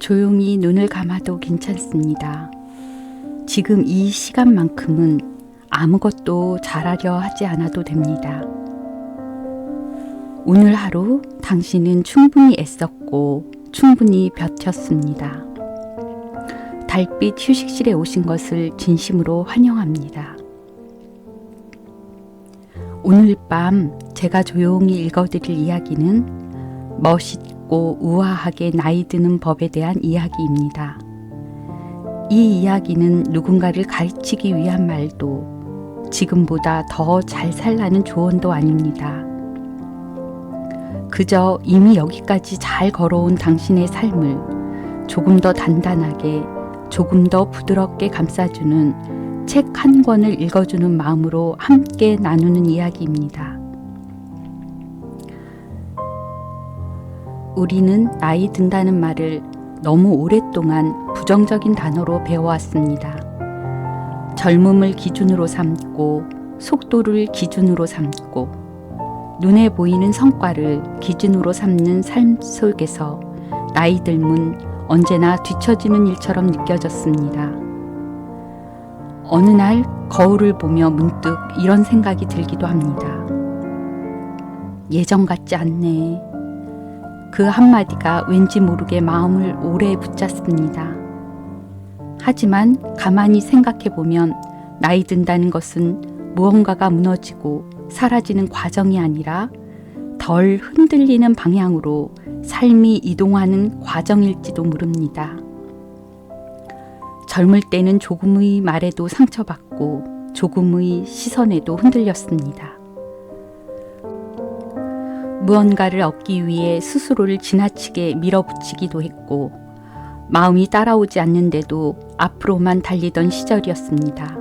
조용히 눈을 감아도 괜찮습니다. 지금 이 시간만큼은 아무것도 잘하려 하지 않아도 됩니다. 오늘 하루 당신은 충분히 애썼고 충분히 버텼습니다. 달빛 휴식실에 오신 것을 진심으로 환영합니다. 오늘 밤 제가 조용히 읽어드릴 이야기는 멋있고 우아하게 나이 드는 법에 대한 이야기입니다. 이 이야기는 누군가를 가르치기 위한 말도 지금보다 더 잘 살라는 조언도 아닙니다. 그저 이미 여기까지 잘 걸어온 당신의 삶을 조금 더 단단하게, 조금 더 부드럽게 감싸주는 책 한 권을 읽어주는 마음으로 함께 나누는 이야기입니다. 우리는 나이 든다는 말을 너무 오랫동안 부정적인 단어로 배워왔습니다. 젊음을 기준으로 삼고 속도를 기준으로 삼고 눈에 보이는 성과를 기준으로 삼는 삶 속에서 나이 들면 언제나 뒤처지는 일처럼 느껴졌습니다. 어느 날 거울을 보며 문득 이런 생각이 들기도 합니다. 예전 같지 않네. 그 한마디가 왠지 모르게 마음을 오래 붙잡습니다. 하지만 가만히 생각해보면 나이 든다는 것은 무언가가 무너지고 사라지는 과정이 아니라 덜 흔들리는 방향으로 삶이 이동하는 과정일지도 모릅니다. 젊을 때는 조금의 말에도 상처받고 조금의 시선에도 흔들렸습니다. 무언가를 얻기 위해 스스로를 지나치게 밀어붙이기도 했고 마음이 따라오지 않는데도 앞으로만 달리던 시절이었습니다.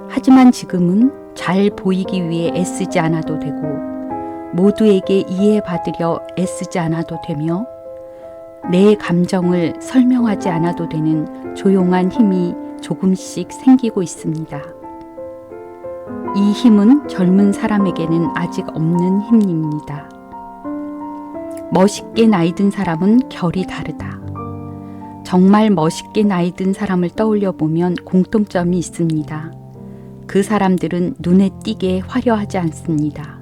하지만 지금은 잘 보이기 위해 애쓰지 않아도 되고 모두에게 이해받으려 애쓰지 않아도 되며 내 감정을 설명하지 않아도 되는 조용한 힘이 조금씩 생기고 있습니다. 이 힘은 젊은 사람에게는 아직 없는 힘입니다. 멋있게 나이 든 사람은 결이 다르다. 정말 멋있게 나이 든 사람을 떠올려 보면 공통점이 있습니다. 그 사람들은 눈에 띄게 화려하지 않습니다.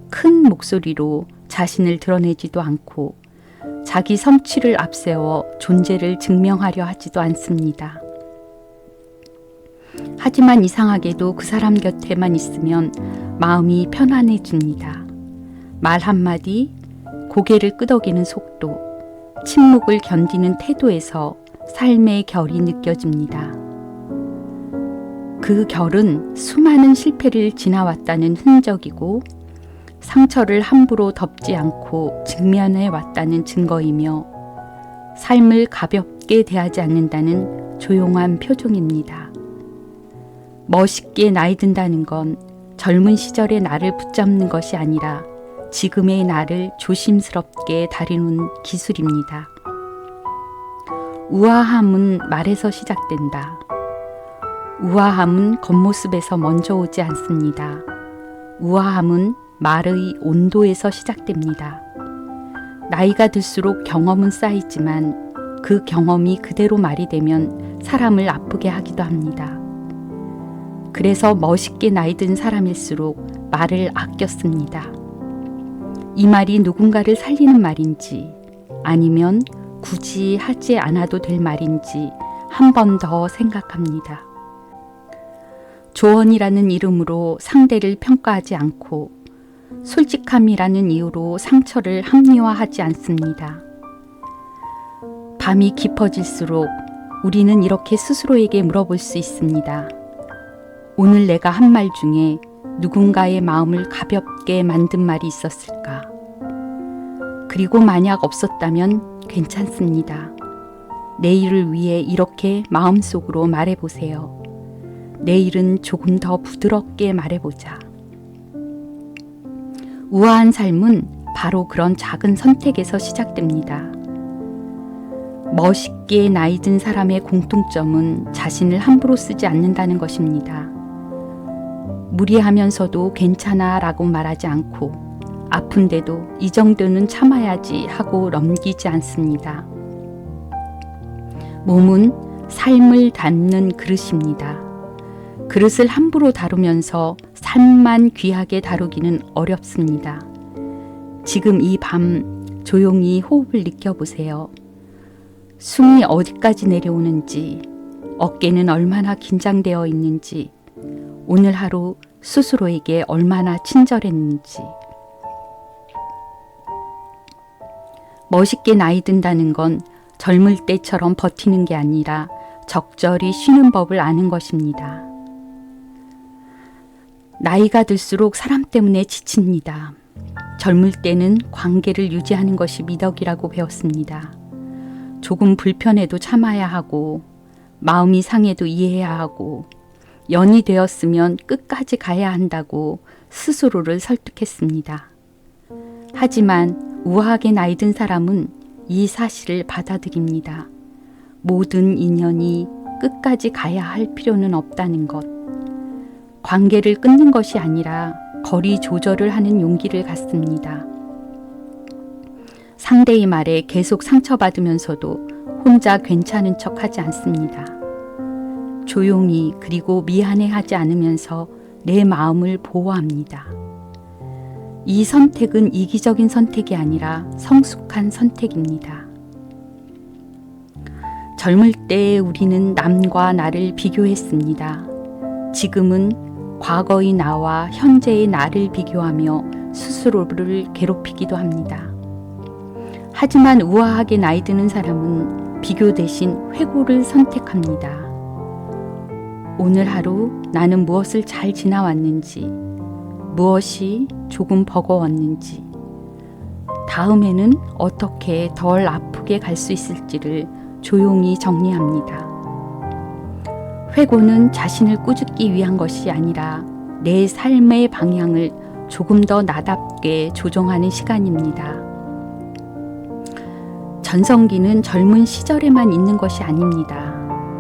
큰 목소리로 자신을 드러내지도 않고 자기 성취를 앞세워 존재를 증명하려 하지도 않습니다. 하지만 이상하게도 그 사람 곁에만 있으면 마음이 편안해집니다. 말 한마디, 고개를 끄덕이는 속도, 침묵을 견디는 태도에서 삶의 결이 느껴집니다. 그 결은 수많은 실패를 지나왔다는 흔적이고 상처를 함부로 덮지 않고 직면해 왔다는 증거이며 삶을 가볍게 대하지 않는다는 조용한 표종입니다. 멋있게 나이 든다는 건 젊은 시절의 나를 붙잡는 것이 아니라 지금의 나를 조심스럽게 다루는 기술입니다. 우아함은 말에서 시작된다. 우아함은 겉모습에서 먼저 오지 않습니다. 우아함은 말의 온도에서 시작됩니다. 나이가 들수록 경험은 쌓이지만 그 경험이 그대로 말이 되면 사람을 아프게 하기도 합니다. 그래서 멋있게 나이 든 사람일수록 말을 아껴 씁니다. 이 말이 누군가를 살리는 말인지 아니면 굳이 하지 않아도 될 말인지 한 번 더 생각합니다. 조언이라는 이름으로 상대를 평가하지 않고 솔직함이라는 이유로 상처를 합리화하지 않습니다. 밤이 깊어질수록 우리는 이렇게 스스로에게 물어볼 수 있습니다. 오늘 내가 한 말 중에 누군가의 마음을 가볍게 만든 말이 있었을까? 그리고 만약 없었다면 괜찮습니다. 내일을 위해 이렇게 마음속으로 말해보세요. 내일은 조금 더 부드럽게 말해보자. 우아한 삶은 바로 그런 작은 선택에서 시작됩니다. 멋있게 나이 든 사람의 공통점은 자신을 함부로 쓰지 않는다는 것입니다. 무리하면서도 괜찮아 라고 말하지 않고 아픈데도 이 정도는 참아야지 하고 넘기지 않습니다. 몸은 삶을 담는 그릇입니다. 그릇을 함부로 다루면서 삶만 귀하게 다루기는 어렵습니다. 지금 이 밤 조용히 호흡을 느껴보세요. 숨이 어디까지 내려오는지, 어깨는 얼마나 긴장되어 있는지, 오늘 하루 스스로에게 얼마나 친절했는지. 멋있게 나이 든다는 건 젊을 때처럼 버티는 게 아니라 적절히 쉬는 법을 아는 것입니다. 나이가 들수록 사람 때문에 지칩니다. 젊을 때는 관계를 유지하는 것이 미덕이라고 배웠습니다. 조금 불편해도 참아야 하고, 마음이 상해도 이해해야 하고, 연이 되었으면 끝까지 가야 한다고 스스로를 설득했습니다. 하지만 우아하게 나이 든 사람은 이 사실을 받아들입니다. 모든 인연이 끝까지 가야 할 필요는 없다는 것. 관계를 끊는 것이 아니라 거리 조절을 하는 용기를 갖습니다. 상대의 말에 계속 상처받으면서도 혼자 괜찮은 척 하지 않습니다. 조용히 그리고 미안해하지 않으면서 내 마음을 보호합니다. 이 선택은 이기적인 선택이 아니라 성숙한 선택입니다. 젊을 때 우리는 남과 나를 비교했습니다. 지금은 과거의 나와 현재의 나를 비교하며 스스로를 괴롭히기도 합니다. 하지만 우아하게 나이 드는 사람은 비교 대신 회고를 선택합니다. 오늘 하루 나는 무엇을 잘 지나왔는지, 무엇이 조금 버거웠는지, 다음에는 어떻게 덜 아프게 갈 수 있을지를 조용히 정리합니다. 회고는 자신을 꾸짖기 위한 것이 아니라 내 삶의 방향을 조금 더 나답게 조정하는 시간입니다. 전성기는 젊은 시절에만 있는 것이 아닙니다.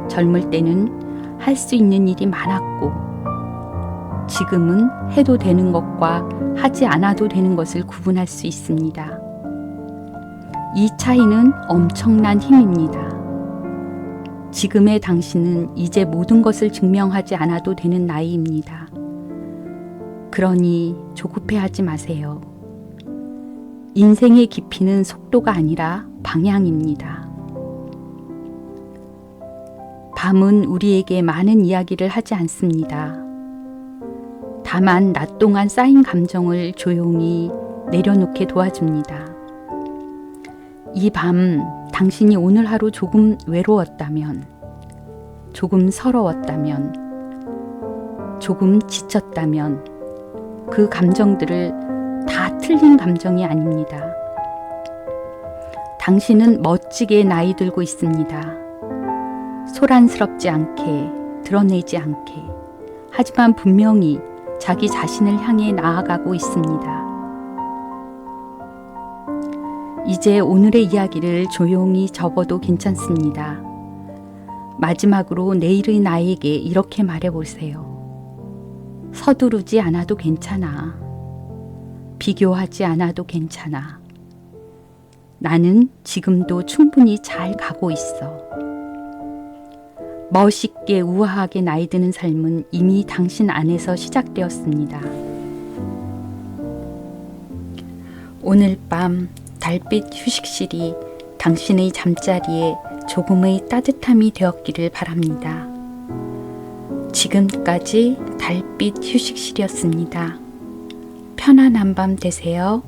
젊을 때는 할 수 있는 일이 많았고, 지금은 해도 되는 것과 하지 않아도 되는 것을 구분할 수 있습니다. 이 차이는 엄청난 힘입니다. 지금의 당신은 이제 모든 것을 증명하지 않아도 되는 나이입니다. 그러니 조급해하지 마세요. 인생의 깊이는 속도가 아니라 방향입니다. 밤은 우리에게 많은 이야기를 하지 않습니다. 다만 낮 동안 쌓인 감정을 조용히 내려놓게 도와줍니다. 이 밤 당신이 오늘 하루 조금 외로웠다면, 조금 서러웠다면, 조금 지쳤다면 그 감정들을 다 틀린 감정이 아닙니다. 당신은 멋지게 나이 들고 있습니다. 소란스럽지 않게, 드러내지 않게, 하지만 분명히 자기 자신을 향해 나아가고 있습니다. 이제 오늘의 이야기를 조용히 접어도 괜찮습니다. 마지막으로 내일의 나에게 이렇게 말해보세요. 서두르지 않아도 괜찮아. 비교하지 않아도 괜찮아. 나는 지금도 충분히 잘 가고 있어. 멋있게 우아하게 나이 드는 삶은 이미 당신 안에서 시작되었습니다. 오늘 밤 달빛 휴식실이 당신의 잠자리에 조금의 따뜻함이 되었기를 바랍니다. 지금까지 달빛 휴식실이었습니다. 편안한 밤 되세요.